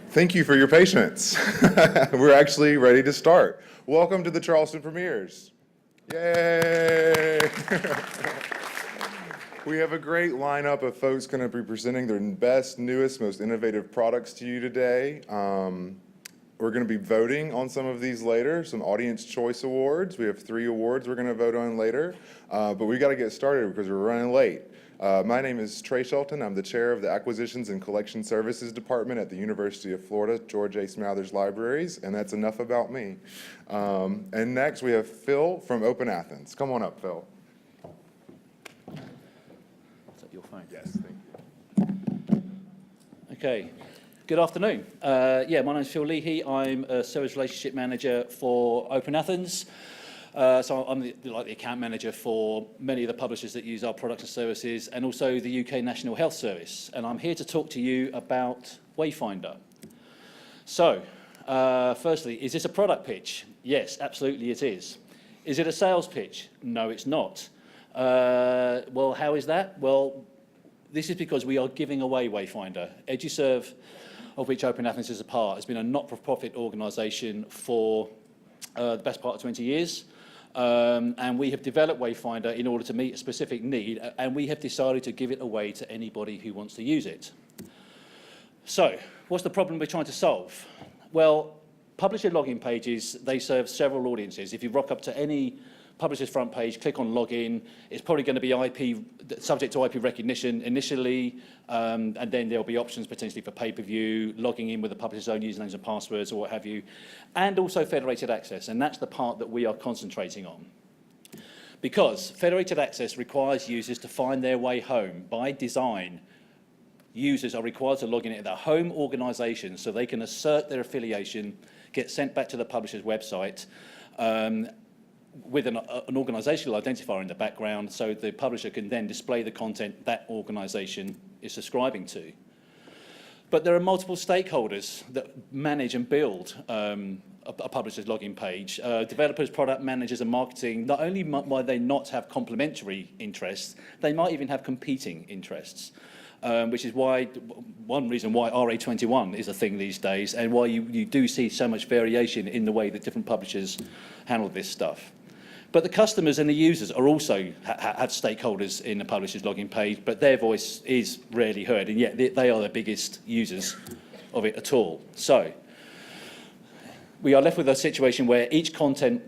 Thank you for your patience. We're actually ready to start. Welcome to the Charleston Premieres. Yay! We have a great lineup of folks going to be presenting their best, newest, most innovative products to you today. We're going to be voting on some of these later, some Audience Choice Awards. We have 3 awards we're going to vote on later, but we got to get started because we're running late. My name is Trey Shelton. I'm the chair of the Acquisitions and Collection Services Department at the University of Florida, George A. Smathers Libraries, and that's enough about me. And next we have Phil from OpenAthens. Come on up, Phil. Is that your phone? Yes, thank you. Okay. Good afternoon. My name is Phil Leahy. I'm a Service Relationship Manager for OpenAthens. So I'm the account manager for many of the publishers that use our products and services, and also the UK National Health Service. And I'm here to talk to you about Wayfinder. So, firstly, is this a product pitch? Yes, absolutely it is. Is it a sales pitch? No, it's not. Well, how is that? Well, this is because we are giving away Wayfinder. EduServe, of which OpenAthens is a part, has been a not-for-profit organisation for the best part of 20 years. And we have developed Wayfinder in order to meet a specific need, and we have decided to give it away to anybody who wants to use it. So, what's the problem we're trying to solve? Well, publisher login pages, they serve several audiences. If you rock up to any publisher's front page, click on login, it's probably going to be subject to IP recognition initially, and then there'll be options potentially for pay-per-view, logging in with the publisher's own usernames and passwords or what have you, and also federated access, and that's the part that we are concentrating on. Because federated access requires users to find their way home. By design, users are required to log in at their home organisation so they can assert their affiliation, get sent back to the publisher's website, with an organisational identifier in the background, so the publisher can then display the content that organisation is subscribing to. But there are multiple stakeholders that manage and build a publisher's login page. Developers, product managers and marketing, not only might they not have complementary interests, they might even have competing interests. Which is why, one reason why RA21 is a thing these days, and why you do see so much variation in the way that different publishers handle this stuff. But the customers and the users are also have stakeholders in the publisher's login page, but their voice is rarely heard, and yet they are the biggest users of it at all. So we are left with a situation where each content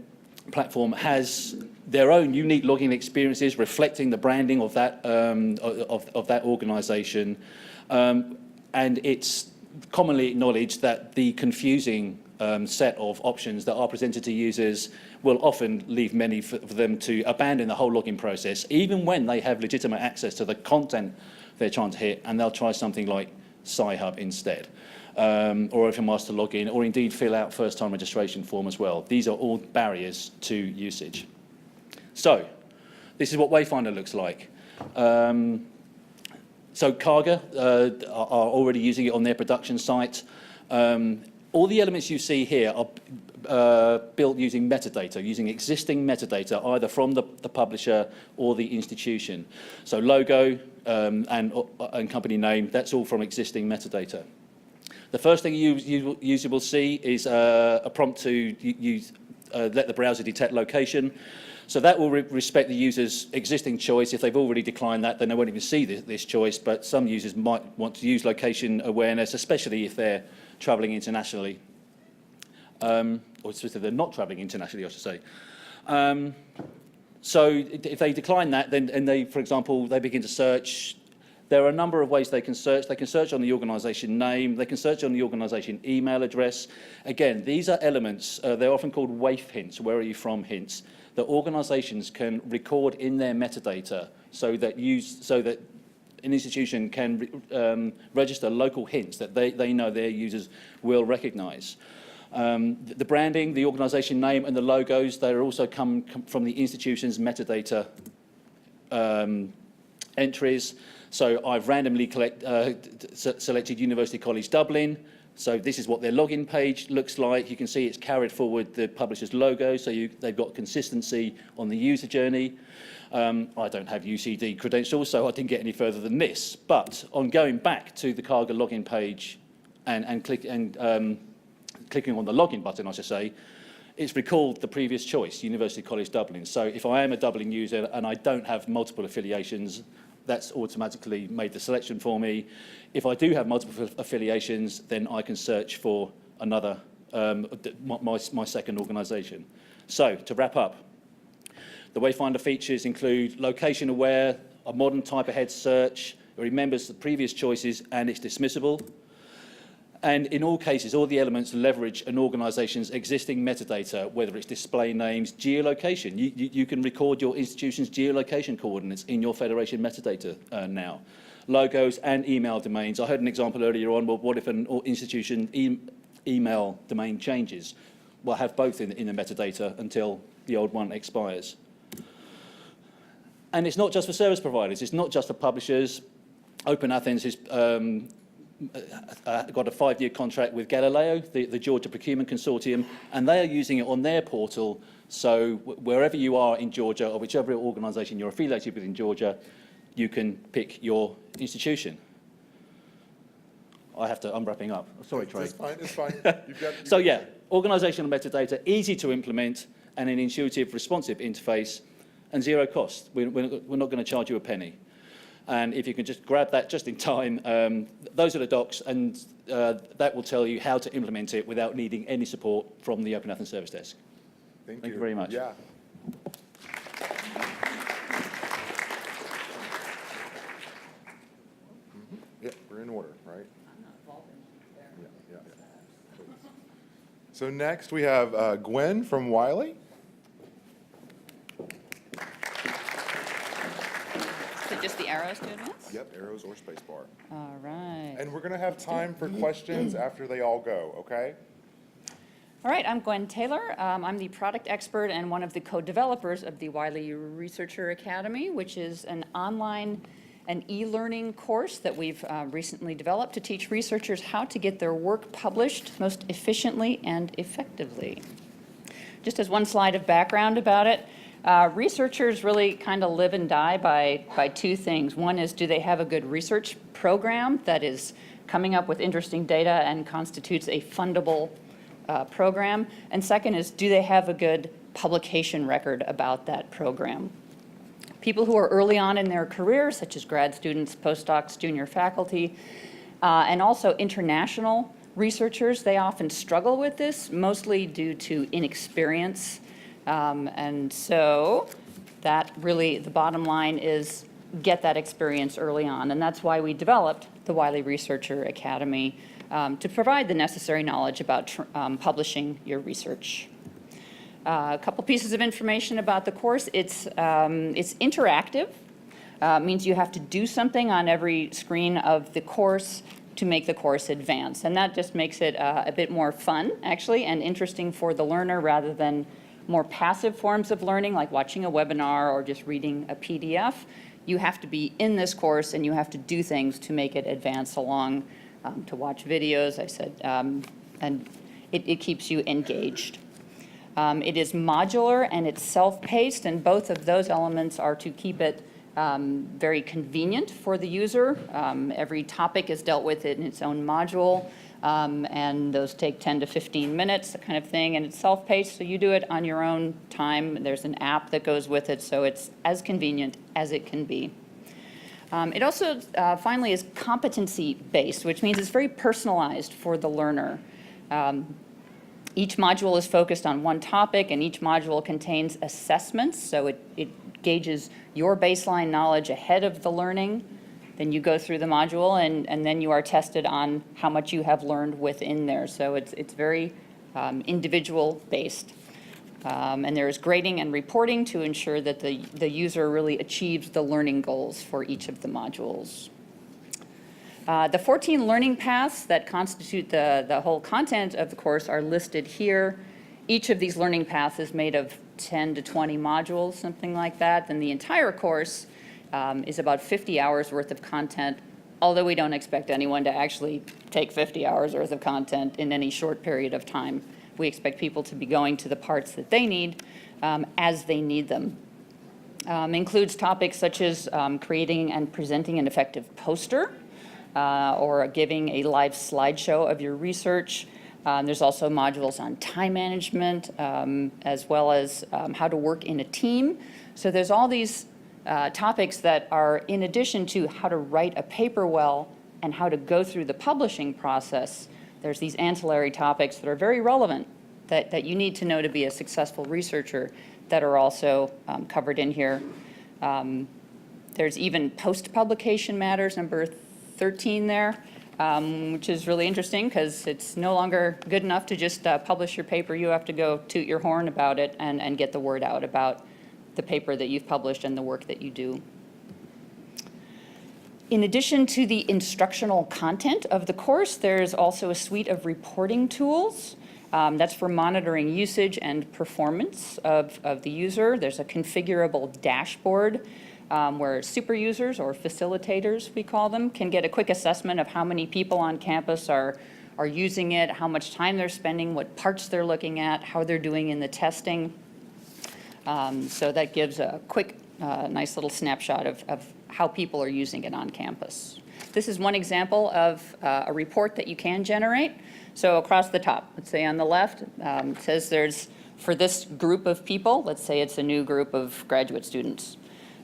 platform has their own unique login experiences reflecting the branding of that organisation, and it's commonly acknowledged that the confusing set of options that are presented to users will often leave many for them to abandon the whole login process, even when they have legitimate access to the content they're trying to hit, and they'll try something like Sci-Hub instead, or if I'm asked to log in, or indeed fill out first-time registration form as well. These are all barriers to usage. So, this is what Wayfinder looks like. So Karga are already using it on their production site. All the elements you see here are built using metadata, using existing metadata, either from the publisher or the institution. So logo and company name, that's all from existing metadata. The first thing user will see is a prompt to let the browser detect location. So that will respect the user's existing choice. If they've already declined that, then they won't even see this choice, but some users might want to use location awareness, especially if they're traveling internationally. Or if they're not traveling internationally, I should say. So if they decline that, then and they, for example, they begin to search. There are a number of ways they can search. They can search on the organisation name. They can search on the organisation email address. Again, these are elements. They're often called WAIF hints, where are you from hints, that organisations can record in their metadata so that an institution can register local hints that they know their users will recognise. The branding, the organisation name and the logos, they also come from the institution's metadata entries. So I've randomly selected University College Dublin. So this is what their login page looks like. You can see it's carried forward the publisher's logo, so they've got consistency on the user journey. I don't have UCD credentials, so I didn't get any further than this. But on going back to the Karga login page and clicking on the login button, I should say, it's recalled the previous choice, University College Dublin. So if I am a Dublin user and I don't have multiple affiliations, that's automatically made the selection for me. If I do have multiple affiliations, then I can search for another, my second organisation. So to wrap up, the Wayfinder features include location aware, a modern type ahead search, it remembers the previous choices and it's dismissible. And in all cases, all the elements leverage an organisation's existing metadata, whether it's display names, geolocation. You can record your institution's geolocation coordinates in your federation metadata now. Logos and email domains. I heard an example earlier on, well, what if an institution email domain changes? Well, have both in the metadata until the old one expires. And it's not just for service providers. It's not just for publishers. OpenAthens is got a 5-year contract with Galileo, the Georgia Procurement Consortium, and they are using it on their portal. So wherever you are in Georgia, or whichever organisation you're affiliated with in Georgia, you can pick your institution. I'm wrapping up. Sorry, Trey. It's fine, it's fine. So yeah, organisational metadata, easy to implement, and an intuitive, responsive interface, and zero cost. We're not going to charge you a penny. And if you can just grab that just in time, those are the docs, and that will tell you how to implement it without needing any support from the OpenAthens Service Desk. Thank you very much. Yeah. Yeah, we're in order, right? I'm not involved in there. Yeah. So next we have Gwen from Wiley. So just the arrows to advance? Yep, arrows or space bar. All right. And we're going to have time for questions after they all go, okay? All right, I'm Gwen Taylor. I'm the product expert and one of the co-developers of the Wiley Researcher Academy, which is an online and e-learning course that we've recently developed to teach researchers how to get their work published most efficiently and effectively. Just as one slide of background about it, researchers really kind of live and die by two things. One is, do they have a good research program that is coming up with interesting data and constitutes a fundable program? And second is, do they have a good publication record about that program? People who are early on in their careers, such as grad students, postdocs, junior faculty, and also international researchers, they often struggle with this, mostly due to inexperience. And so that really, the bottom line is get that experience early on. And that's why we developed the Wiley Researcher Academy to provide the necessary knowledge about publishing your research. A couple pieces of information about the course. It's interactive. Means you have to do something on every screen of the course to make the course advance. And that just makes it a bit more fun, actually, and interesting for the learner rather than more passive forms of learning, like watching a webinar or just reading a PDF. You have to be in this course and you have to do things to make it advance along, to watch videos, I said, and it keeps you engaged. It is modular and it's self-paced, and both of those elements are to keep it very convenient for the user. Every topic is dealt with in its own module, and those take 10 to 15 minutes, that kind of thing, and it's self-paced, so you do it on your own time. There's an app that goes with it, so it's as convenient as it can be. It also, finally, is competency-based, which means it's very personalized for the learner. Each module is focused on one topic, and each module contains assessments, so it gauges your baseline knowledge ahead of the learning. Then you go through the module, and then you are tested on how much you have learned within there. So it's very individual-based. And there is grading and reporting to ensure that the user really achieves the learning goals for each of the modules. The 14 learning paths that constitute the whole content of the course are listed here. Each of these learning paths is made of 10 to 20 modules, something like that. Then the entire course is about 50 hours worth of content, although we don't expect anyone to actually take 50 hours worth of content in any short period of time. We expect people to be going to the parts that they need as they need them. Includes topics such as creating and presenting an effective poster, or giving a live slideshow of your research. There's also modules on time management, as well as how to work in a team. So there's all these topics that are in addition to how to write a paper well and how to go through the publishing process. There's these ancillary topics that are very relevant that you need to know to be a successful researcher that are also covered in here. There's even post-publication matters, number 13 there, which is really interesting because it's no longer good enough to just publish your paper. You have to go toot your horn about it and get the word out about the paper that you've published and the work that you do. In addition to the instructional content of the course, there's also a suite of reporting tools. That's for monitoring usage and performance of the user. There's a configurable dashboard where super users, or facilitators we call them, can get a quick assessment of how many people on campus are using it, how much time they're spending, what parts they're looking at, how they're doing in the testing. So that gives a quick, nice little snapshot of how people are using it on campus. This is one example of a report that you can generate. So across the top, let's say on the left, it says there's, for this group of people, let's say it's a new group of graduate students,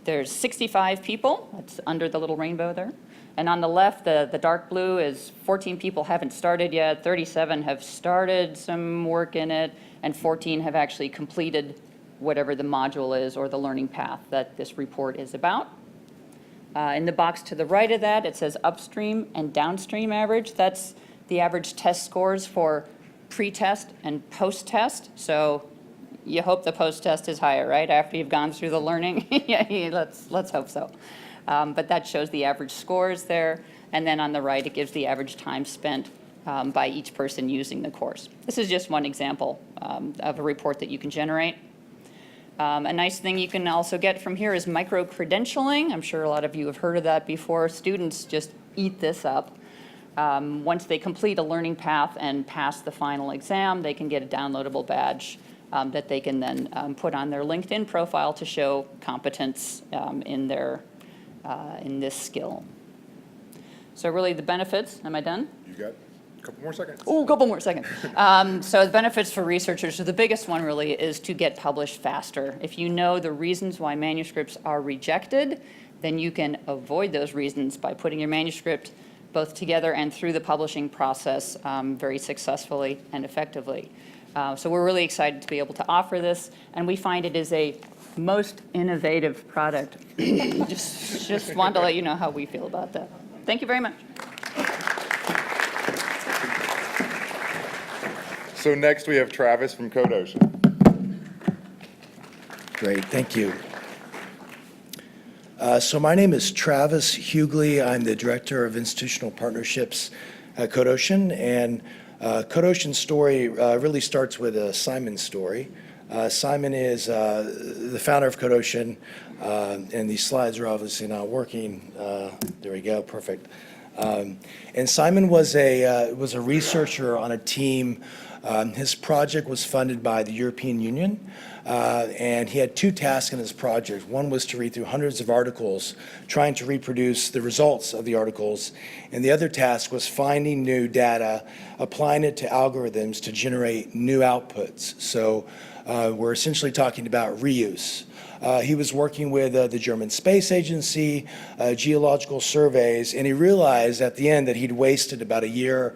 there's 65 people, that's under the little rainbow there. And on the left, the dark blue is 14 people haven't started yet, 37 have started some work in it, and 14 have actually completed whatever the module is or the learning path that this report is about. In the box to the right of that, it says upstream and downstream average. That's the average test scores for pre-test and post-test. So you hope the post-test is higher, right? After you've gone through the learning. Yeah, let's hope so. But that shows the average scores there. And then on the right, it gives the average time spent by each person using the course. This is just one example of a report that you can generate. A nice thing you can also get from here is micro-credentialing. I'm sure a lot of you have heard of that before. Students just eat this up. Once they complete a learning path and pass the final exam, they can get a downloadable badge that they can then put on their LinkedIn profile to show competence in this skill. So really the benefits, am I done? You got a couple more seconds. Oh, a couple more seconds. So the benefits for researchers, so the biggest one really is to get published faster. If you know the reasons why manuscripts are rejected, then you can avoid those reasons by putting your manuscript both together and through the publishing process very successfully and effectively. So we're really excited to be able to offer this, and we find it is a most innovative product. just want to let you know how we feel about that. Thank you very much. So next we have Travis from CodeOcean. Great, thank you. So my name is Travis Hewgley. I'm the Director of Institutional Partnerships at CodeOcean, and CodeOcean's story really starts with a Simon story. Simon is the founder of CodeOcean, and these slides are obviously not working. There we go, perfect. And Simon was a researcher on a team. His project was funded by the European Union, and he had two tasks in his project. One was to read through hundreds of articles, trying to reproduce the results of the articles, and the other task was finding new data, applying it to algorithms to generate new outputs. So we're essentially talking about reuse. He was working with the German Space Agency, geological surveys, and he realized at the end that he'd wasted about a year's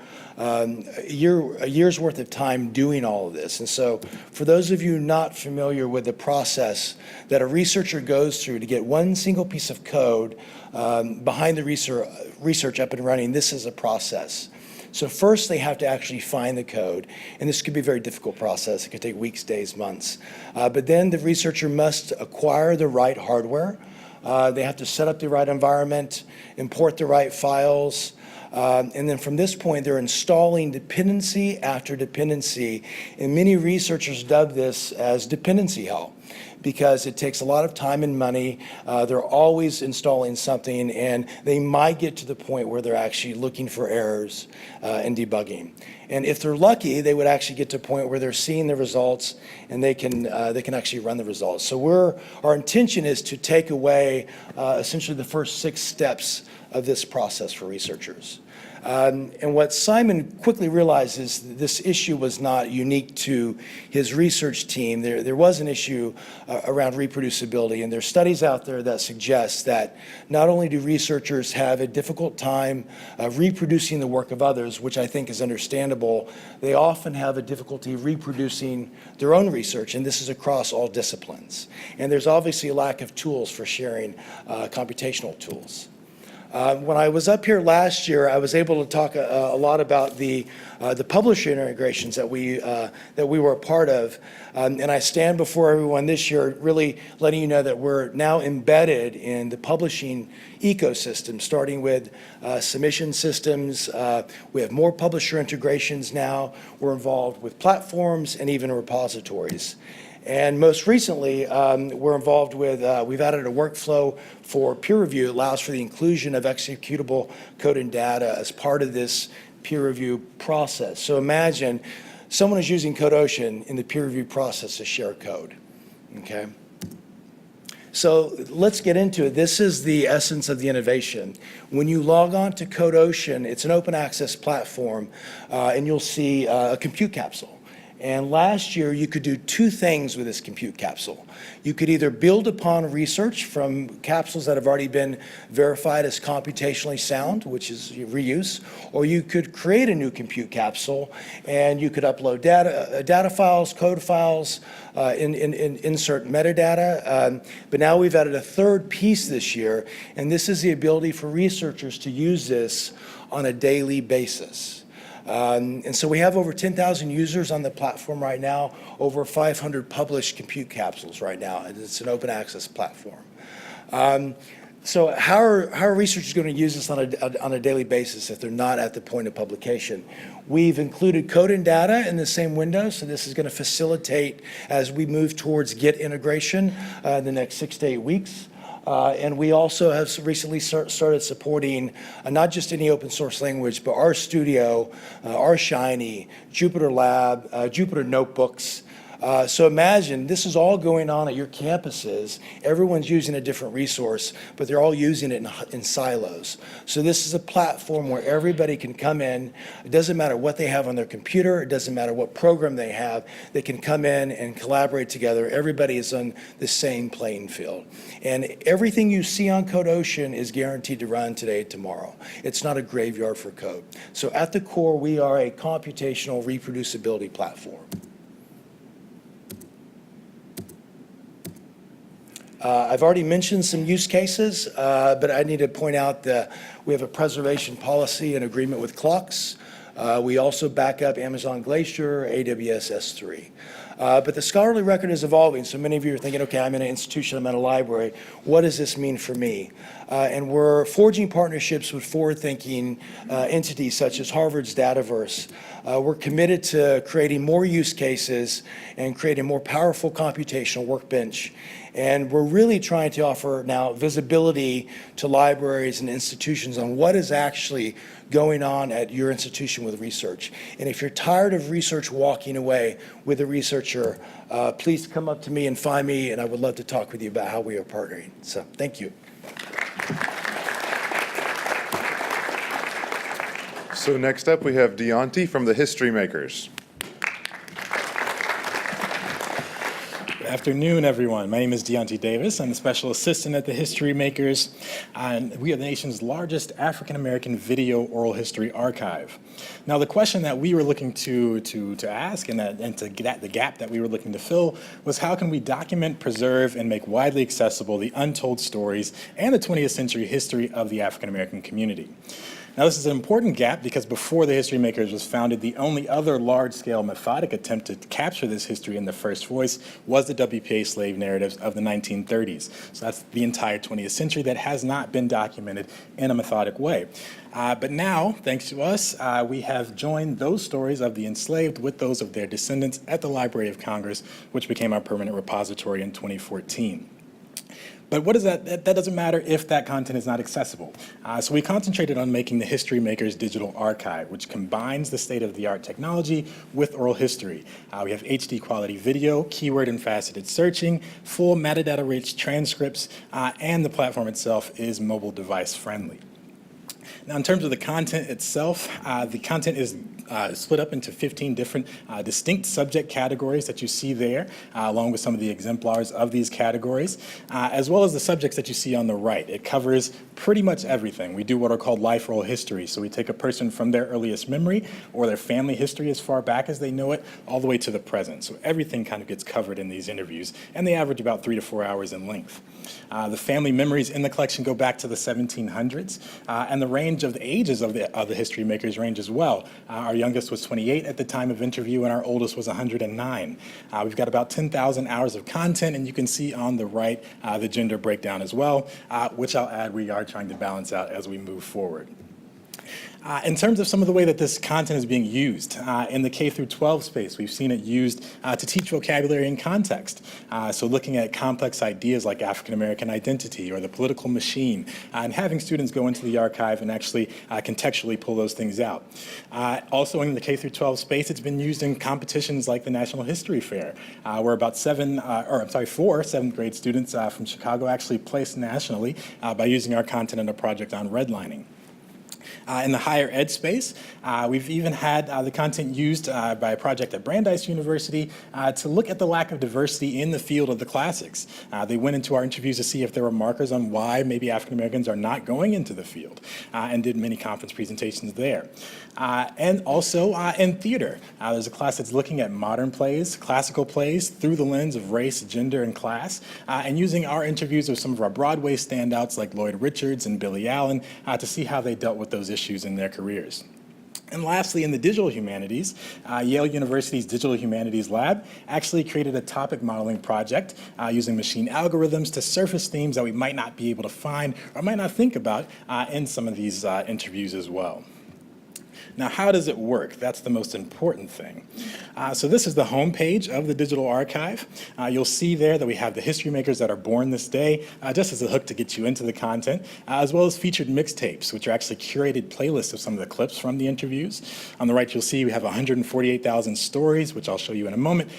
worth of time doing all of this. And so for those of you not familiar with the process that a researcher goes through to get one single piece of code behind the research up and running, this is a process. So first they have to actually find the code, and this could be a very difficult process. It could take weeks, days, months. But then the researcher must acquire the right hardware. They have to set up the right environment, import the right files, and then from this point they're installing dependency after dependency, and many researchers dub this as dependency hell, because it takes a lot of time and money. They're always installing something, and they might get to the point where they're actually looking for errors and debugging. And if they're lucky, they would actually get to a point where they're seeing the results and they can actually run the results. So our intention is to take away essentially the first 6 steps of this process for researchers. And what Simon quickly realized is this issue was not unique to his research team. There was an issue around reproducibility, and there's studies out there that suggest that not only do researchers have a difficult time reproducing the work of others, which I think is understandable, they often have a difficulty reproducing their own research, and this is across all disciplines. And there's obviously a lack of tools for sharing computational tools. When I was up here last year, I was able to talk a lot about the publisher integrations that we were a part of. And I stand before everyone this year really letting you know that we're now embedded in the publishing ecosystem, starting with submission systems. We have more publisher integrations now. We're involved with platforms and even repositories. And most recently, we're involved with, we've added a workflow for peer review that allows for the inclusion of executable code and data as part of this peer review process. So imagine someone is using CodeOcean in the peer review process to share code, okay? So let's get into it. This is the essence of the innovation. When you log on to CodeOcean, it's an open access platform, and you'll see a compute capsule. And last year, you could do 2 things with this compute capsule. You could either build upon research from capsules that have already been verified as computationally sound, which is reuse, or you could create a new compute capsule, and you could upload data files, code files, insert metadata. But now we've added a 3rd piece this year, and this is the ability for researchers to use this on a daily basis. And so we have over 10,000 users on the platform right now, over 500 published compute capsules right now. It's an open access platform. So how are researchers going to use this on a daily basis if they're not at the point of publication? We've included code and data in the same window, so this is going to facilitate as we move towards Git integration in the next 6 to 8 weeks. And we also have recently started supporting not just any open source language, but R Studio, R Shiny, Jupyter Lab, Jupyter Notebooks. So imagine this is all going on at your campuses. Everyone's using a different resource, but they're all using it in silos. So this is a platform where everybody can come in. It doesn't matter what they have on their computer. It doesn't matter what program they have. They can come in and collaborate together. Everybody is on the same playing field. And everything you see on CodeOcean is guaranteed to run today, tomorrow. It's not a graveyard for code. So at the core, we are a computational reproducibility platform. I've already mentioned some use cases, but I need to point out that we have a preservation policy and agreement with clocks. We also back up Amazon Glacier, AWS S3. But the scholarly record is evolving, so many of you are thinking, okay, I'm in an institution, I'm in a library. What does this mean for me? And we're forging partnerships with forward-thinking entities such as Harvard's Dataverse. We're committed to creating more use cases and creating a more powerful computational workbench. And we're really trying to offer now visibility to libraries and institutions on what is actually going on at your institution with research. And if you're tired of research walking away with a researcher, please come up to me and find me, and I would love to talk with you about how we are partnering. So thank you. So next up, we have Dionti from the HistoryMakers. Good afternoon, everyone. My name is Dionti Davis. I'm the special assistant at the HistoryMakers, and we are the nation's largest African-American video oral history archive. Now, the question that we were looking to ask and to get at the gap that we were looking to fill was how can we document, preserve, and make widely accessible the untold stories and the 20th century history of the African-American community? Now, this is an important gap because before the HistoryMakers was founded, the only other large-scale methodic attempt to capture this history in the first voice was the WPA slave narratives of the 1930s. So that's the entire 20th century that has not been documented in a methodic way. But now, thanks to us, we have joined those stories of the enslaved with those of their descendants at the Library of Congress, which became our permanent repository in 2014. But what is that? That doesn't matter if that content is not accessible. So we concentrated on making the HistoryMakers digital archive, which combines the state-of-the-art technology with oral history. We have HD quality video, keyword and faceted searching, full metadata-rich transcripts, and the platform itself is mobile device friendly. Now, in terms of the content itself, the content is split up into 15 different distinct subject categories that you see there, along with some of the exemplars of these categories, as well as the subjects that you see on the right. It covers pretty much everything. We do what are called life oral history. So we take a person from their earliest memory or their family history as far back as they know it, all the way to the present. So everything kind of gets covered in these interviews, and they average about 3 to 4 hours in length. The family memories in the collection go back to the 1700s, and the range of the ages of the HistoryMakers range as well. Our youngest was 28 at the time of interview, and our oldest was 109. We've got about 10,000 hours of content, and you can see on the right the gender breakdown as well, which I'll add we are trying to balance out as we move forward. In terms of some of the way that this content is being used, in the K through 12 space, we've seen it used to teach vocabulary and context. So looking at complex ideas like African American identity or the political machine, and having students go into the archive and actually contextually pull those things out. Also in the K through 12 space, it's been used in competitions like the National History Fair, where about 4 7th grade students from Chicago actually placed nationally by using our content in a project on redlining. In the higher ed space, we've even had the content used by a project at Brandeis University to look at the lack of diversity in the field of the classics. They went into our interviews to see if there were markers on why maybe African Americans are not going into the field, and did many conference presentations there. And also in theater, there's a class that's looking at modern plays, classical plays, through the lens of race, gender, and class, and using our interviews of some of our Broadway standouts like Lloyd Richards and Billy Allen to see how they dealt with those issues in their careers. And lastly, in the digital humanities, Yale University's Digital Humanities Lab actually created a topic modeling project using machine algorithms to surface themes that we might not be able to find or might not think about in some of these interviews as well. Now, how does it work? That's the most important thing. So this is the home page of the digital archive. You'll see there that we have the HistoryMakers that are born this day, just as a hook to get you into the content, as well as featured mixtapes, which are actually curated playlists of some of the clips from the interviews. On the right, you'll see we have 148,000 stories, which I'll show you in a moment,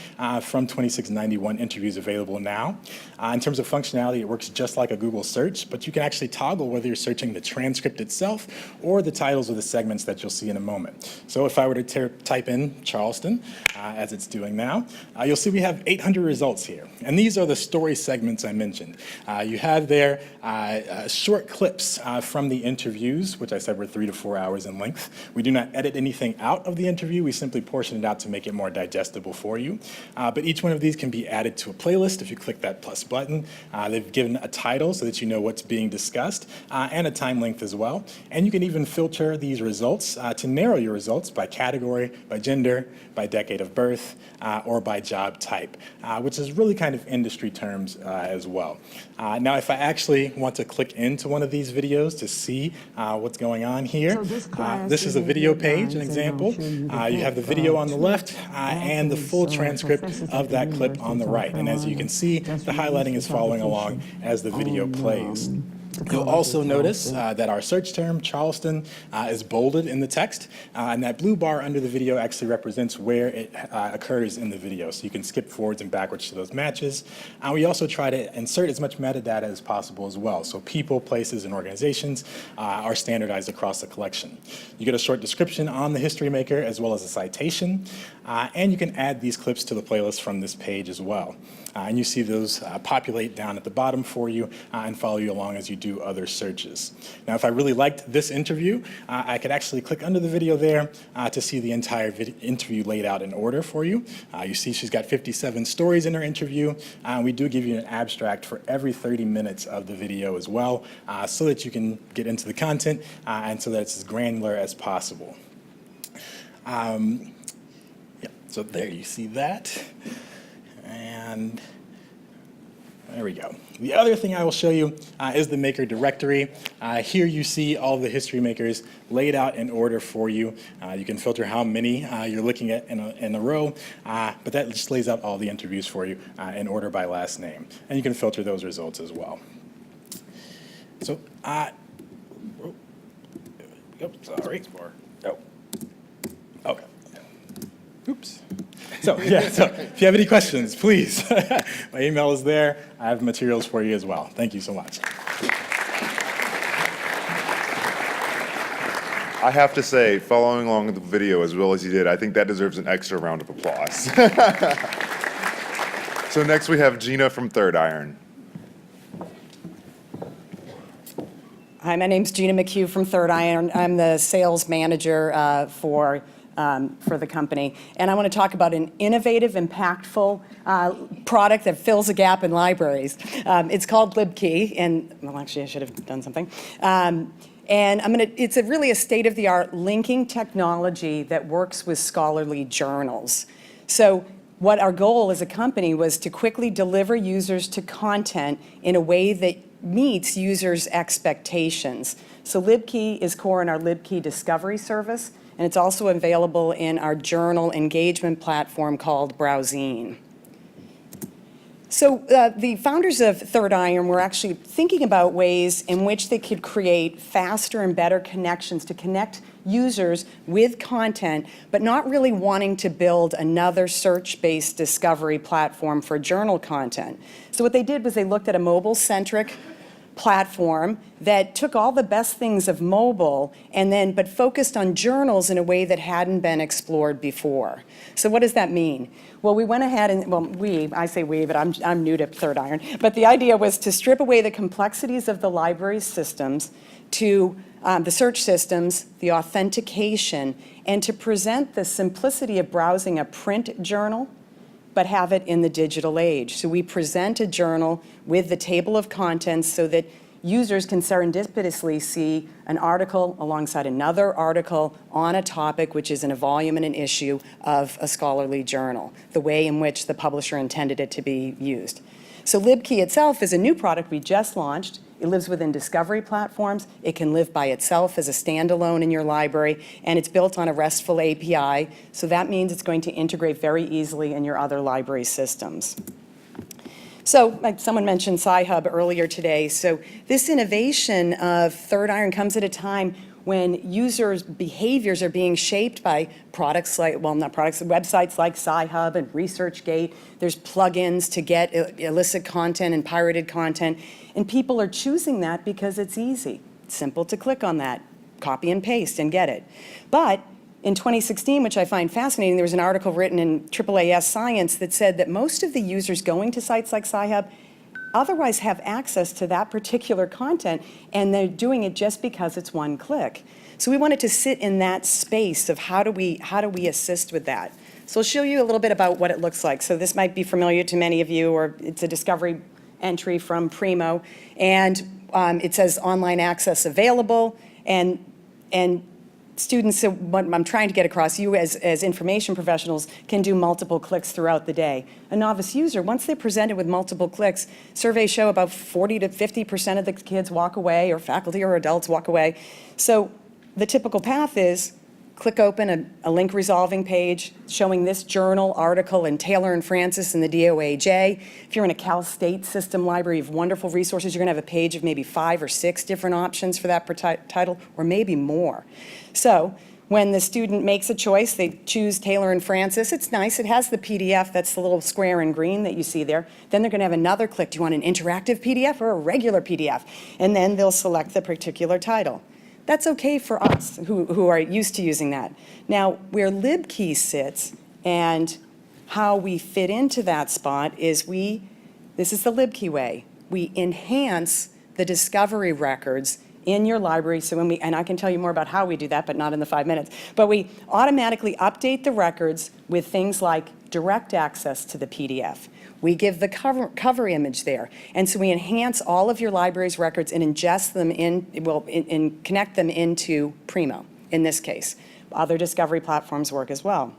from 2691 interviews available now. In terms of functionality, it works just like a Google search, but you can actually toggle whether you're searching the transcript itself or the titles of the segments that you'll see in a moment. So if I were to type in Charleston, as it's doing now, you'll see we have 800 results here. And these are the story segments I mentioned. You have there short clips from the interviews, which I said were 3 to 4 hours in length. We do not edit anything out of the interview. We simply portion it out to make it more digestible for you. But each one of these can be added to a playlist if you click that plus button. They've given a title so that you know what's being discussed, and a time length as well. And you can even filter these results to narrow your results by category, by gender, by decade of birth, or by job type, which is really kind of industry terms as well. Now, if I actually want to click into one of these videos to see what's going on here, this is a video page, an example. You have the video on the left and the full transcript of that clip on the right. And as you can see, the highlighting is following along as the video plays. You'll also notice that our search term, Charleston, is bolded in the text, and that blue bar under the video actually represents where it occurs in the video, so you can skip forwards and backwards to those matches. We also try to insert as much metadata as possible as well, so people, places, and organizations are standardized across the collection. You get a short description on the HistoryMaker as well as a citation, and you can add these clips to the playlist from this page as well. And you see those populate down at the bottom for you and follow you along as you do other searches. Now, if I really liked this interview, I could actually click under the video there to see the entire interview laid out in order for you. You see she's got 57 stories in her interview. We do give you an abstract for every 30 minutes of the video as well, so that you can get into the content and so that it's as granular as possible. Yeah, so there you see that. And there we go. The other thing I will show you is the maker directory. Here you see all the history makers laid out in order for you. You can filter how many you're looking at in a row, but that just lays out all the interviews for you in order by last name. And you can filter those results as well. So, sorry. Oh, okay. Oops. So if you have any questions, please, my email is there. I have materials for you as well. Thank you so much. I have to say, following along with the video as well as you did, I think that deserves an extra round of applause. So next we have Gina from Third Iron. Hi, my name's Gina McCue from Third Iron. I'm the sales manager for the company. And I want to talk about an innovative, impactful product that fills a gap in libraries. It's called LibKey, and, well, actually, I should have done something. And it's really a state-of-the-art linking technology that works with scholarly journals. So what our goal as a company was to quickly deliver users to content in a way that meets users' expectations. So LibKey is core in our LibKey discovery service, and it's also available in our journal engagement platform called Browsine. So the founders of Third Iron were actually thinking about ways in which they could create faster and better connections to connect users with content, but not really wanting to build another search-based discovery platform for journal content. So what they did was they looked at a mobile-centric platform that took all the best things of mobile but focused on journals in a way that hadn't been explored before. So what does that mean? Well, we went ahead and, I say we, but I'm new to Third Iron, but the idea was to strip away the complexities of the library systems to the search systems, the authentication, and to present the simplicity of browsing a print journal but have it in the digital age. So we present a journal with the table of contents so that users can serendipitously see an article alongside another article on a topic which is in a volume and an issue of a scholarly journal, the way in which the publisher intended it to be used. So LibKey itself is a new product we just launched. It lives within discovery platforms. It can live by itself as a standalone in your library, and it's built on a RESTful API, so that means it's going to integrate very easily in your other library systems. So, like someone mentioned Sci-Hub earlier today, so this innovation of Third Iron comes at a time when users' behaviors are being shaped by products like, well, not products, websites like Sci-Hub and ResearchGate. There's plugins to get illicit content and pirated content, and people are choosing that because it's easy. It's simple to click on that, copy and paste, and get it. But in 2016, which I find fascinating, there was an article written in AAAS Science that said that most of the users going to sites like Sci-Hub otherwise have access to that particular content, and they're doing it just because it's one click. So we wanted to sit in that space of how do we assist with that. So I'll show you a little bit about what it looks like. So this might be familiar to many of you, or it's a discovery entry from Primo, and it says online access available, and students, so what I'm trying to get across, you as information professionals can do multiple clicks throughout the day. A novice user, once they're presented with multiple clicks, surveys show about 40 to 50% of the kids walk away, or faculty or adults walk away. So the typical path is click open a link resolving page showing this journal article in Taylor and Francis in the DOAJ. If you're in a Cal State system library, you have wonderful resources. You're going to have a page of maybe 5 or 6 different options for that title, or maybe more. So when the student makes a choice, they choose Taylor and Francis. It's nice. It has the PDF. That's the little square in green that you see there. Then they're going to have another click. Do you want an interactive PDF or a regular PDF? And then they'll select the particular title. That's okay for us who are used to using that. Now, where LibKey sits and how we fit into that spot is this is the LibKey way. We enhance the discovery records in your library. So when and I can tell you more about how we do that, but not in the 5 minutes. But we automatically update the records with things like direct access to the PDF. We give the cover image there. And so we enhance all of your library's records and ingest them and connect them into Primo, in this case. Other discovery platforms work as well.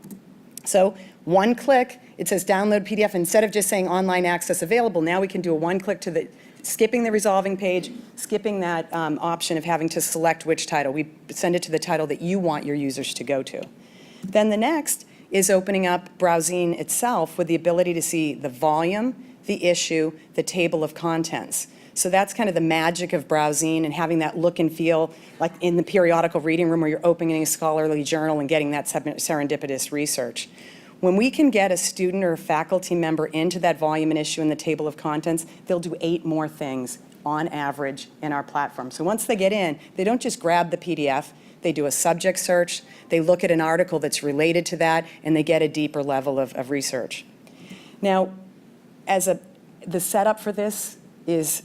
So one click, it says download PDF. Instead of just saying online access available, now we can do a one click to skipping the resolving page, skipping that option of having to select which title. We send it to the title that you want your users to go to. Then the next is opening up Browsine itself with the ability to see the volume, the issue, the table of contents. So that's kind of the magic of Browsine and having that look and feel like in the periodical reading room where you're opening a scholarly journal and getting that serendipitous research. When we can get a student or a faculty member into that volume and issue in the table of contents, they'll do 8 more things on average in our platform. So once they get in, they don't just grab the PDF, they do a subject search, they look at an article that's related to that, and they get a deeper level of research. Now, the setup for this is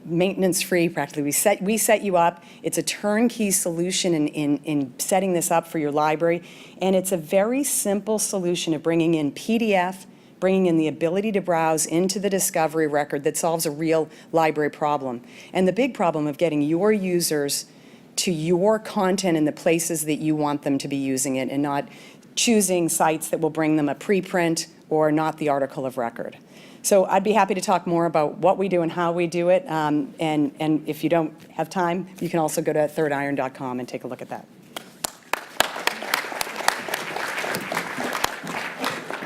maintenance-free practically. We set you up. It's a turnkey solution in setting this up for your library, and it's a very simple solution of bringing in PDF, bringing in the ability to browse into the discovery record that solves a real library problem. And the big problem of getting your users to your content in the places that you want them to be using it and not choosing sites that will bring them a preprint or not the article of record. So I'd be happy to talk more about what we do and how we do it. And if you don't have time, you can also go to thirdiron.com and take a look at that.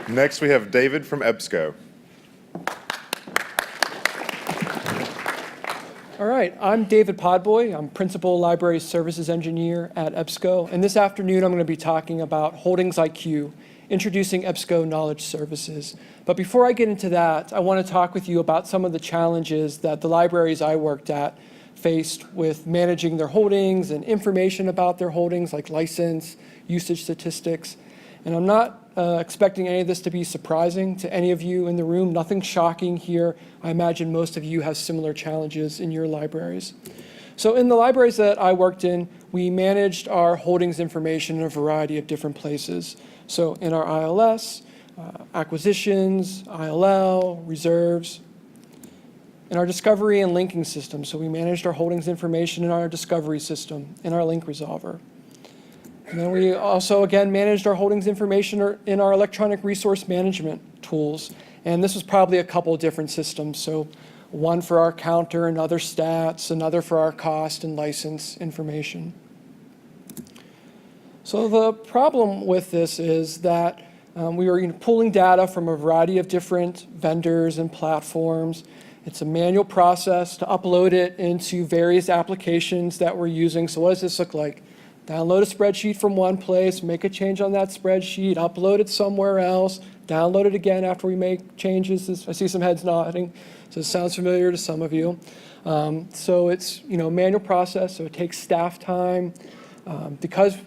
Next, we have David from EBSCO. All right, I'm David Podboy. I'm Principal Library Services Engineer at EBSCO. And this afternoon, I'm going to be talking about HoldingsIQ, introducing EBSCO knowledge services. But before I get into that, I want to talk with you about some of the challenges that the libraries I worked at faced with managing their holdings and information about their holdings, like license, usage statistics. And I'm not expecting any of this to be surprising to any of you in the room. Nothing shocking here. I imagine most of you have similar challenges in your libraries. So in the libraries that I worked in, we managed our holdings information in a variety of different places. So in our ILS, acquisitions, ILL, reserves, in our discovery and linking system. So we managed our holdings information in our discovery system, in our link resolver. And then we also, again, managed our holdings information in our electronic resource management tools. And this was probably a couple of different systems. So one for our counter and other stats, another for our cost and license information. So the problem with this is that we were pulling data from a variety of different vendors and platforms. It's a manual process to upload it into various applications that we're using. So what does this look like? Download a spreadsheet from one place, make a change on that spreadsheet, upload it somewhere else, download it again after we make changes. I see some heads nodding, so it sounds familiar to some of you. So it's manual process, so it takes staff time. Because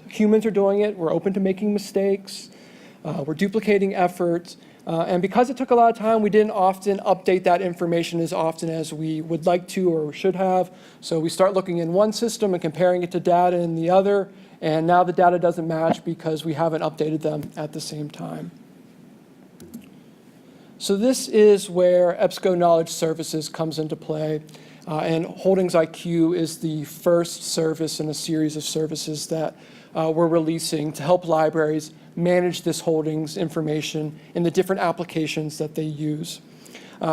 humans are doing it, we're open to making mistakes, we're duplicating efforts. And because it took a lot of time, we didn't often update that information as often as we would like to or should have. So we start looking in one system and comparing it to data in the other, and now the data doesn't match because we haven't updated them at the same time. So this is where EBSCO Knowledge Services comes into play, and HoldingsIQ is the first service in a series of services that we're releasing to help libraries manage this holdings information in the different applications that they use.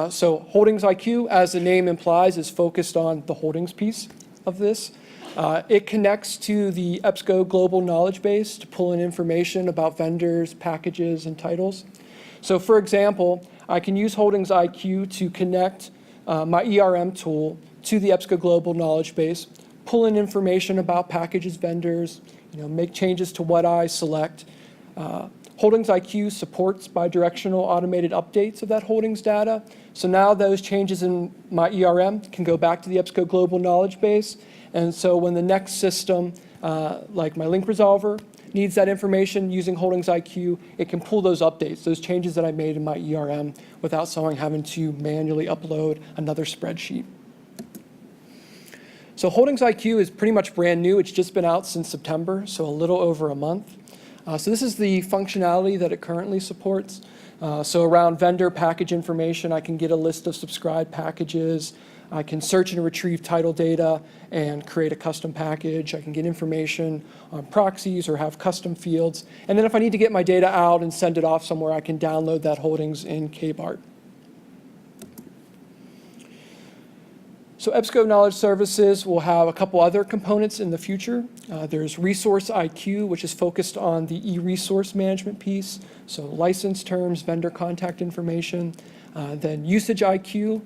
So HoldingsIQ, as the name implies, is focused on the holdings piece of this. It connects to the EBSCO Global Knowledge Base to pull in information about vendors, packages, and titles. So for example, I can use HoldingsIQ to connect my ERM tool to the EBSCO Global Knowledge Base, pull in information about packages, vendors, make changes to what I select. HoldingsIQ supports bidirectional automated updates of that holdings data. So now those changes in my ERM can go back to the EBSCO Global Knowledge Base. And so when the next system, like my link resolver, needs that information using HoldingsIQ, it can pull those updates, those changes that I made in my ERM without someone having to manually upload another spreadsheet. So HoldingsIQ is pretty much brand new. It's just been out since September, so a little over a month. So this is the functionality that it currently supports. So around vendor package information, I can get a list of subscribed packages. I can search and retrieve title data and create a custom package. I can get information on proxies or have custom fields. And then if I need to get my data out and send it off somewhere, I can download that holdings in KBART. So EBSCO Knowledge Services will have a couple other components in the future. There's Resource IQ, which is focused on the e-resource management piece, so license terms, vendor contact information. Then Usage IQ,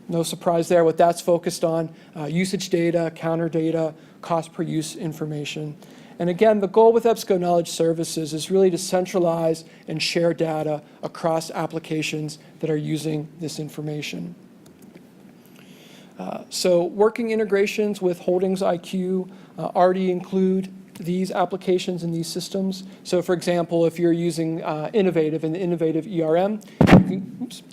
no surprise there, what that's focused on, usage data, counter data, cost per use information. And again, the goal with EBSCO Knowledge Services is really to centralize and share data across applications that are using this information. So working integrations with HoldingsIQ already include these applications and these systems. So for example, if you're using Innovative in the Innovative ERM,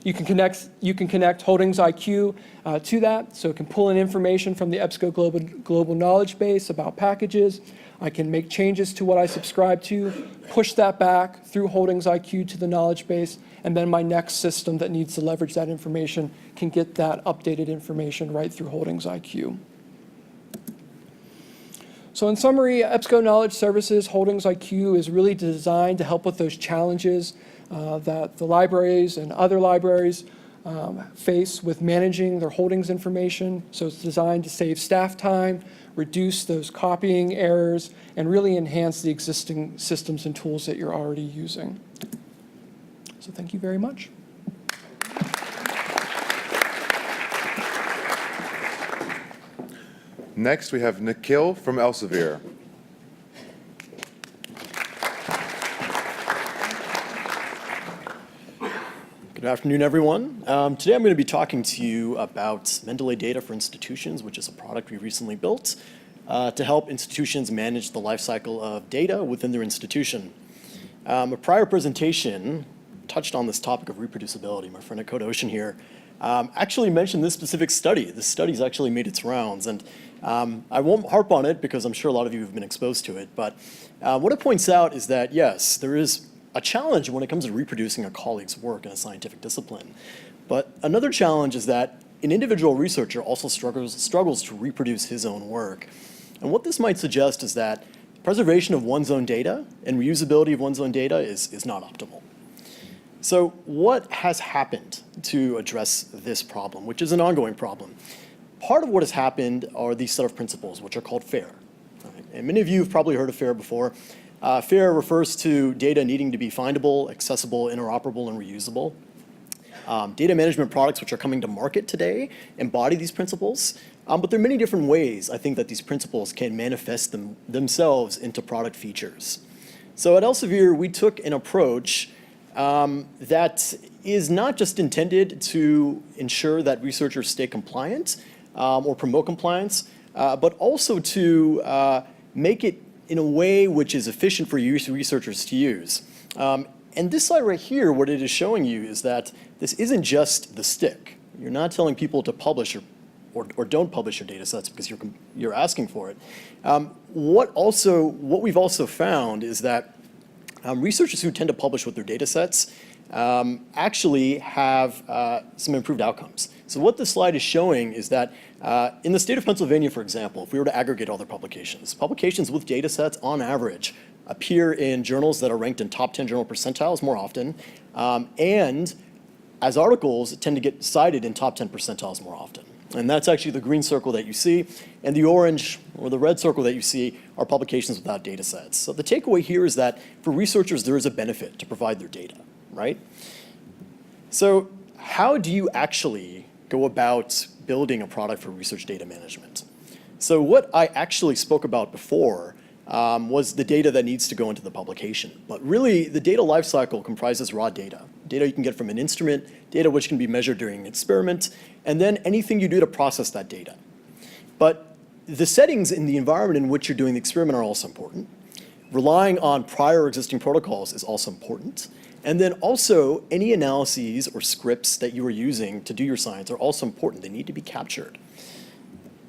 you can connect HoldingsIQ to that. So it can pull in information from the EBSCO global knowledge base about packages. I can make changes to what I subscribe to, push that back through HoldingsIQ to the knowledge base, and then my next system that needs to leverage that information can get that updated information right through HoldingsIQ. So in summary, EBSCO Knowledge Services, HoldingsIQ is really designed to help with those challenges that the libraries and other libraries face with managing their holdings information. So it's designed to save staff time, reduce those copying errors, and really enhance the existing systems and tools that you're already using. So thank you very much. Next, we have Nikhil from Elsevier. Good afternoon, everyone. Today I'm going to be talking to you about Mendeley Data for Institutions, which is a product we recently built to help institutions manage the lifecycle of data within their institution. A prior presentation touched on this topic of reproducibility. My friend at CodeOcean here actually mentioned this specific study. This study's actually made its rounds, and I won't harp on it because I'm sure a lot of you have been exposed to it, but what it points out is that, yes, there is a challenge when it comes to reproducing a colleague's work in a scientific discipline. But another challenge is that an individual researcher also struggles to reproduce his own work. And what this might suggest is that preservation of one's own data and reusability of one's own data is not optimal. So what has happened to address this problem, which is an ongoing problem? Part of what has happened are these set of principles, which are called FAIR. Right? And many of you have probably heard of FAIR before. FAIR refers to data needing to be findable, accessible, interoperable, and reusable. Data management products which are coming to market today embody these principles, but there are many different ways I think that these principles can manifest themselves into product features. So at Elsevier, we took an approach that is not just intended to ensure that researchers stay compliant or promote compliance, but also to make it in a way which is efficient for researchers to use. And this slide right here, what it is showing you is that this isn't just the stick. You're not telling people to publish or don't publish your data sets because you're asking for it. What we've also found is that researchers who tend to publish with their data sets actually have some improved outcomes. So what this slide is showing is that in the state of Pennsylvania, for example, if we were to aggregate all their publications with data sets on average appear in journals that are ranked in top 10 journal percentiles more often, and as articles tend to get cited in top 10 percentiles more often. And that's actually the green circle that you see, and the orange or the red circle that you see are publications without data sets. So the takeaway here is that for researchers, there is a benefit to provide their data, right? So how do you actually go about building a product for research data management? So what I actually spoke about before was the data that needs to go into the publication. But really, the data lifecycle comprises raw data. Data you can get from an instrument, data which can be measured during an experiment, and then anything you do to process that data. But the settings in the environment in which you're doing the experiment are also important. relying on prior existing protocols is also important. And then also, any analyses or scripts that you are using to do your science are also important. They need to be captured.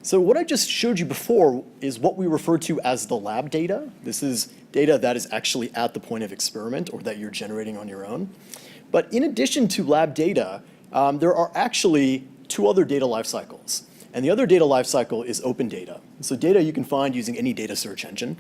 So what I just showed you before is what we refer to as the lab data. This is data that is actually at the point of experiment or that you're generating on your own. But in addition to lab data, there are actually two other data lifecycles. And the other data lifecycle is open data. So data you can find using any data search engine.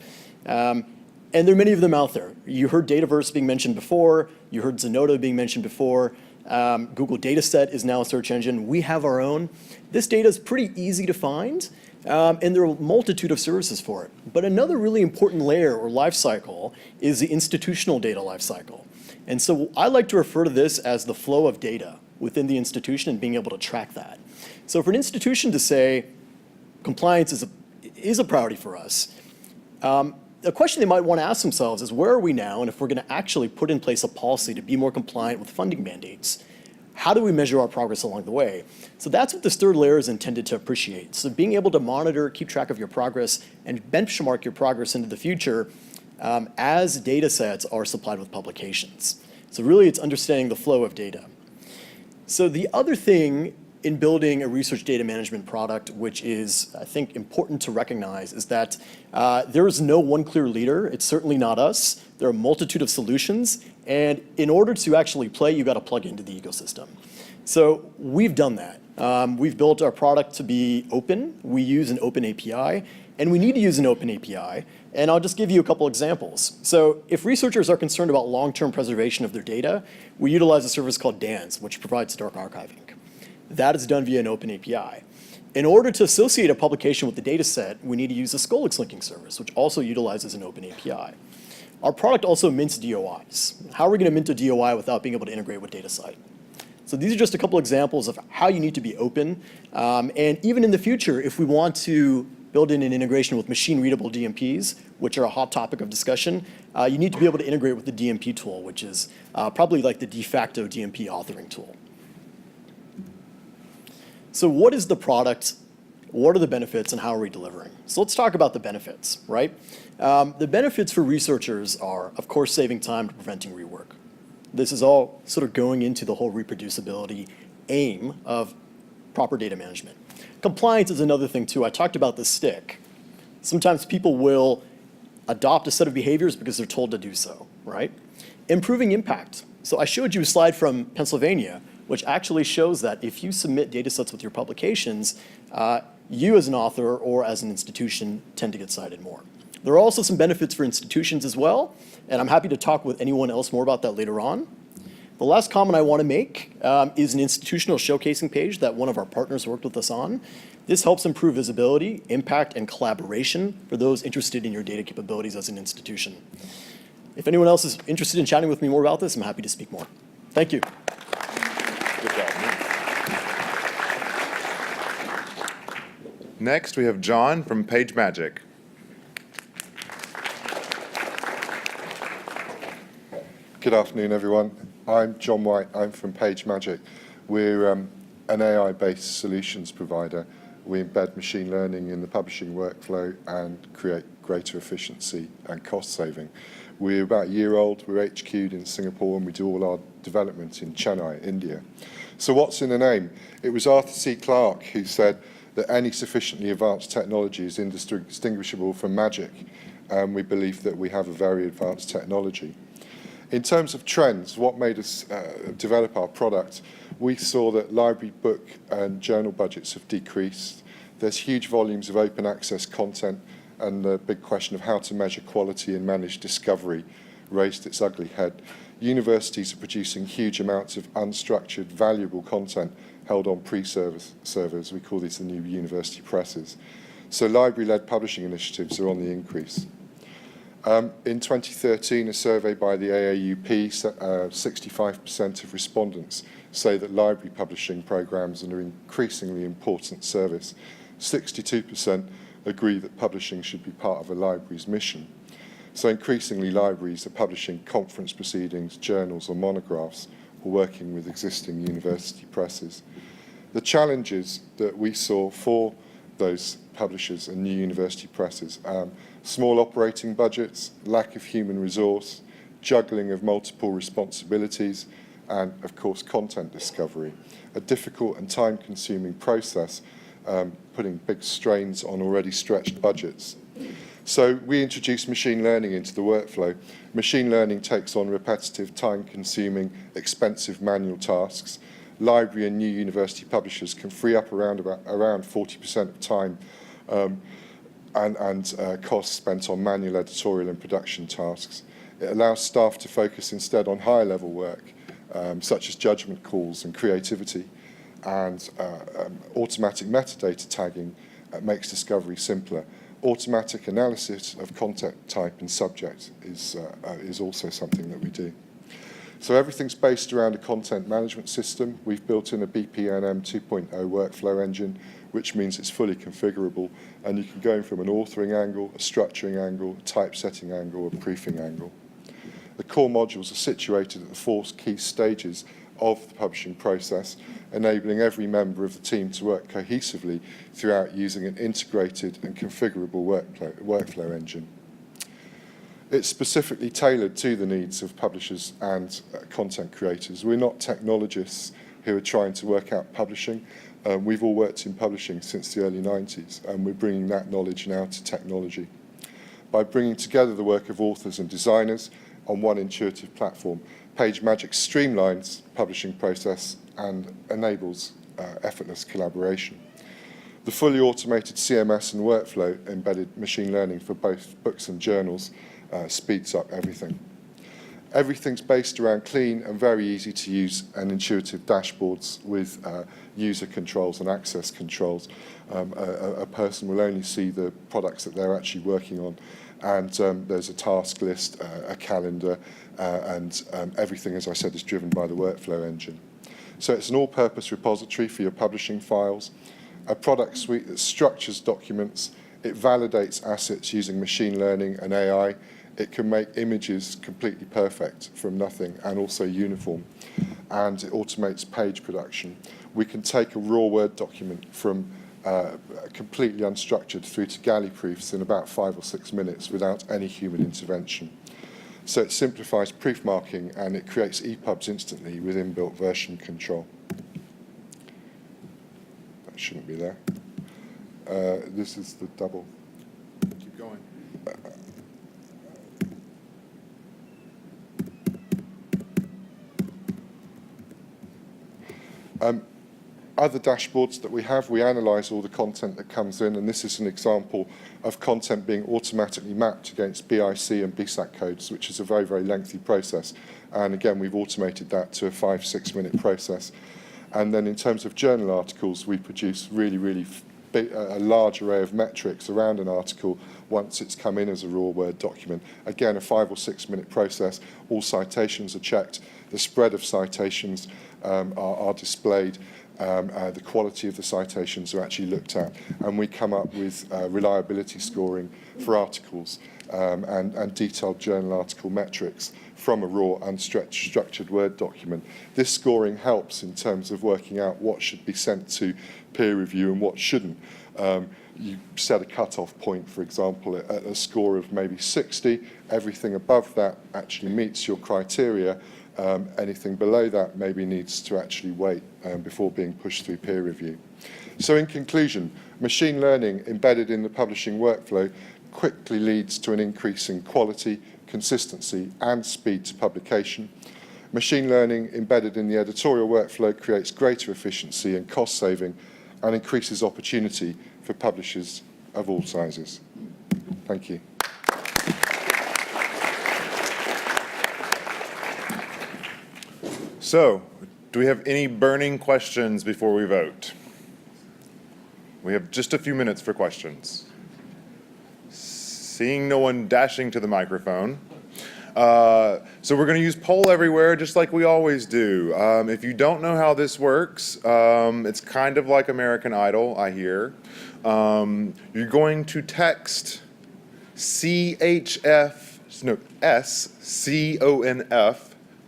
And there are many of them out there. You heard Dataverse being mentioned before. You heard Zenodo being mentioned before. Google Dataset is now a search engine. We have our own. This data is pretty easy to find, and there are a multitude of services for it. But another really important layer or lifecycle is the institutional data lifecycle. And so I like to refer to this as the flow of data within the institution and being able to track that. So for an institution to say compliance is a priority for us, the question they might want to ask themselves is, where are we now? And if we're going to actually put in place a policy to be more compliant with funding mandates, how do we measure our progress along the way? So that's what this third layer is intended to appreciate. So being able to monitor, keep track of your progress, and benchmark your progress into the future as data sets are supplied with publications. So really, it's understanding the flow of data. So the other thing in building a research data management product, which is, I think, important to recognize, is that there is no one clear leader. It's certainly not us. There are a multitude of solutions. And in order to actually play, you've got to plug into the ecosystem. So we've done that. We've built our product to be open. We use an open API. And we need to use an open API. And I'll just give you a couple examples. So if researchers are concerned about long-term preservation of their data, we utilize a service called DANS, which provides dark archiving. That is done via an open API. In order to associate a publication with the data set, we need to use a Scolex linking service, which also utilizes an open API. Our product also mints DOIs. How are we going to mint a DOI without being able to integrate with DataCite? So these are just a couple examples of how you need to be open. And even in the future, if we want to build in an integration with machine-readable DMPs, which are a hot topic of discussion, you need to be able to integrate with the DMP tool, which is probably like the de facto DMP authoring tool. So what is the product? What are the benefits, and how are we delivering? So let's talk about the benefits, right? The benefits for researchers are, of course, saving time to preventing rework. This is all sort of going into the whole reproducibility aim of proper data management. Compliance is another thing, too. I talked about the stick. Sometimes people will adopt a set of behaviors because they're told to do so, right? Improving impact. So I showed you a slide from Pennsylvania, which actually shows that if you submit data sets with your publications, you as an author or as an institution tend to get cited more. There are also some benefits for institutions as well, and I'm happy to talk with anyone else more about that later on. The last comment I want to make is an institutional showcasing page that one of our partners worked with us on. This helps improve visibility, impact, and collaboration for those interested in your data capabilities as an institution. If anyone else is interested in chatting with me more about this, I'm happy to speak more. Thank you. Good job. Next, we have Jon from Pagemajik. Good afternoon, everyone. I'm Jon White. I'm from Pagemajik. We're an AI-based solutions provider. We embed machine learning in the publishing workflow and create greater efficiency and cost saving. We're about a year old. We're HQ'd in Singapore, and we do all our development in Chennai, India. So what's in the name? It was Arthur C. Clarke who said that any sufficiently advanced technology is indistinguishable from magic. And we believe that we have a very advanced technology. In terms of trends, what made us develop our product, we saw that library, book, and journal budgets have decreased. There's huge volumes of open access content, and the big question of how to measure quality and manage discovery raised its ugly head. Universities are producing huge amounts of unstructured, valuable content held on servers. We call these the new university presses. So library-led publishing initiatives are on the increase. In 2013, a survey by the AAUP, 65% of respondents say that library publishing programs are an increasingly important service. 62% agree that publishing should be part of a library's mission. So increasingly, libraries are publishing conference proceedings, journals, or monographs, or working with existing university presses. The challenges that we saw for those publishers and new university presses. Small operating budgets, lack of human resource, juggling of multiple responsibilities, and of course content discovery. A difficult and time-consuming process, putting big strains on already stretched budgets. So we introduced machine learning into the workflow. Machine learning takes on repetitive, time-consuming, expensive manual tasks. Library and new university publishers can free up around 40% of time and costs spent on manual editorial and production tasks. It allows staff to focus instead on higher level work, such as judgment calls and creativity, and automatic metadata tagging makes discovery simpler. Automatic analysis of content type and subject is also something that we do. So everything's based around a content management system. We've built in a BPMN 2.0 workflow engine, which means it's fully configurable, and you can go in from an authoring angle, a structuring angle, a typesetting angle, a proofing angle. The core modules are situated at the 4 key stages of the publishing process, enabling every member of the team to work cohesively throughout using an integrated and configurable workflow engine. It's specifically tailored to the needs of publishers and content creators. We're not technologists who are trying to work out publishing. We've all worked in publishing since the early 90s, and we're bringing that knowledge now to technology. By bringing together the work of authors and designers on one intuitive platform, Pagemajik streamlines the publishing process and enables effortless collaboration. The fully automated CMS and workflow embedded machine learning for both books and journals speeds up everything. Everything's based around clean and very easy to use and intuitive dashboards with user controls and access controls. A person will only see the products that they're actually working on, and there's a task list, a calendar, and everything, as I said, is driven by the workflow engine. So it's an all-purpose repository for your publishing files, a product suite that structures documents, it validates assets using machine learning and AI, it can make images completely perfect from nothing and also uniform, and it automates page production. We can take a raw Word document from completely unstructured through to galley proofs in about 5 or 6 minutes without any human intervention. So it simplifies proof marking and it creates EPUBs instantly with inbuilt version control. That shouldn't be there. This is the double. Keep going. Other dashboards that we have, we analyse all the content that comes in, and this is an example of content being automatically mapped against BIC and BSAC codes, which is a very, very lengthy process. And again, we've automated that to a 5-6 minute process. And then in terms of journal articles, we produce really a large array of metrics around an article once it's come in as a raw Word document. Again, a 5 or 6 minute process. All citations are checked. The spread of citations are displayed. The quality of the citations are actually looked at, and we come up with reliability scoring for articles and detailed journal article metrics from a raw, unstructured Word document. This scoring helps in terms of working out what should be sent to peer review and what shouldn't. You set a cut-off point, for example, at a score of maybe 60. Everything above that actually meets your criteria. Anything below that maybe needs to actually wait before being pushed through peer review. So in conclusion, machine learning embedded in the publishing workflow quickly leads to an increase in quality, consistency, and speed to publication. Machine learning embedded in the editorial workflow creates greater efficiency and cost saving and increases opportunity for publishers of all sizes. Thank you. So, do we have any burning questions before we vote? We have just a few minutes for questions. Seeing no one dashing to the microphone. So we're going to use poll everywhere, just like we always do. If you don't know how this works, it's kind of like American Idol, I hear. You're going to text SCONF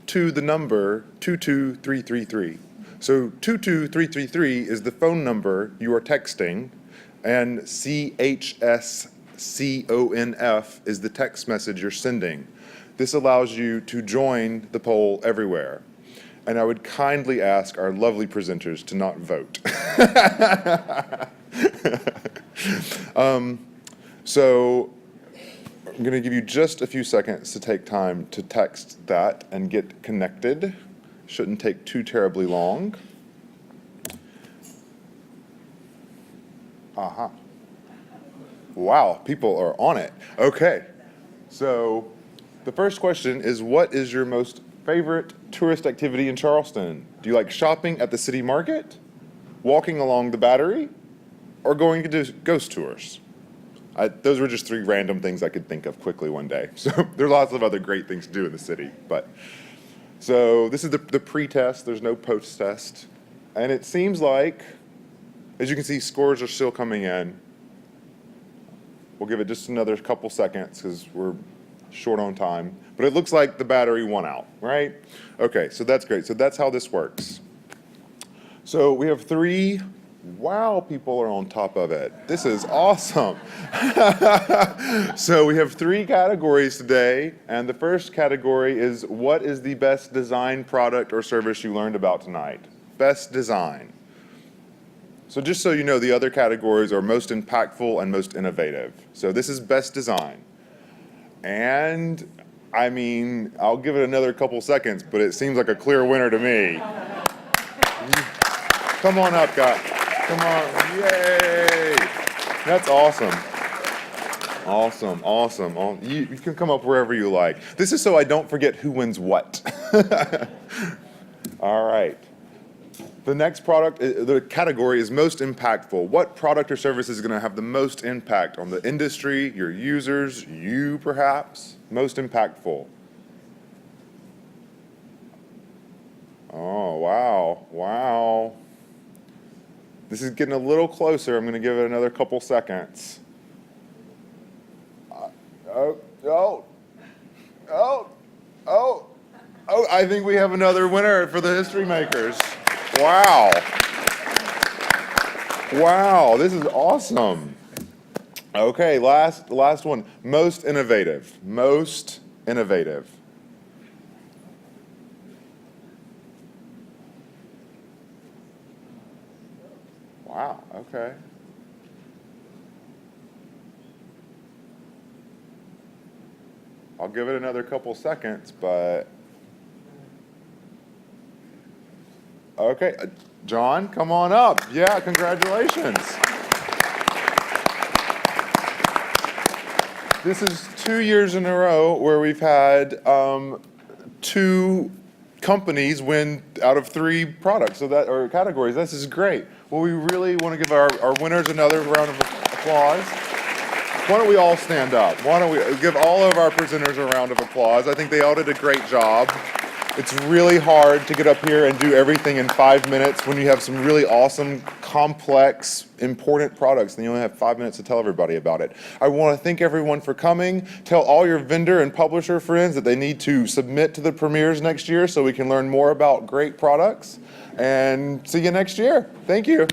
to the number 22333. So 22333 is the phone number you are texting. and CHSCONF is the text message you're sending. This allows you to join the poll everywhere. And I would kindly ask our lovely presenters to not vote. So I'm going to give you just a few seconds to take time to text that and get connected. Shouldn't take too terribly long. Aha. Wow, people are on it. Okay, so the first question is, what is your most favorite tourist activity in Charleston? Do you like shopping at the city market, walking along the Battery, or going to do ghost tours? Those were just 3 random things I could think of quickly one day. So there are lots of other great things to do in the city. But so this is the pre-test. There's no post-test. And it seems like, as you can see, scores are still coming in. We'll give it just another couple seconds because we're short on time. But it looks like the Battery won out, right? Okay, so that's great. So that's how this works. So we have 3. Wow, people are on top of it. This is awesome. So we have 3 categories today, and the first category is, what is the best design product or service you learned about tonight? Best design. So just so you know, the other categories are most impactful and most innovative. So this is best design. And I mean, I'll give it another couple seconds, but it seems like a clear winner to me. Come on up, guys. Come on, yay! That's awesome. Awesome, awesome. You can come up wherever you like. This is so I don't forget who wins what. All right. The next product, the category is most impactful. What product or service is going to have the most impact on the industry, your users, you perhaps? Most impactful. Oh, wow, wow. This is getting a little closer. I'm going to give it another couple seconds. I think we have another winner for the HistoryMakers. Wow. Wow, this is awesome. Okay, last one. Most innovative. Most innovative. Wow, okay. I'll give it another couple seconds, but okay, John, come on up. Yeah, congratulations. This is 2 years in a row where we've had 2 companies win out of 3 products, so that, or categories. This is great. Well, we really want to give our winners another round of applause. Why don't we all stand up? Why don't we give all of our presenters a round of applause? I think they all did a great job. It's really hard to get up here and do everything in 5 minutes when you have some really awesome, complex, important products, and you only have 5 minutes to tell everybody about it. I want to thank everyone for coming. Tell all your vendor and publisher friends that they need to submit to the premieres next year so we can learn more about great products. And see you next year. Thank you.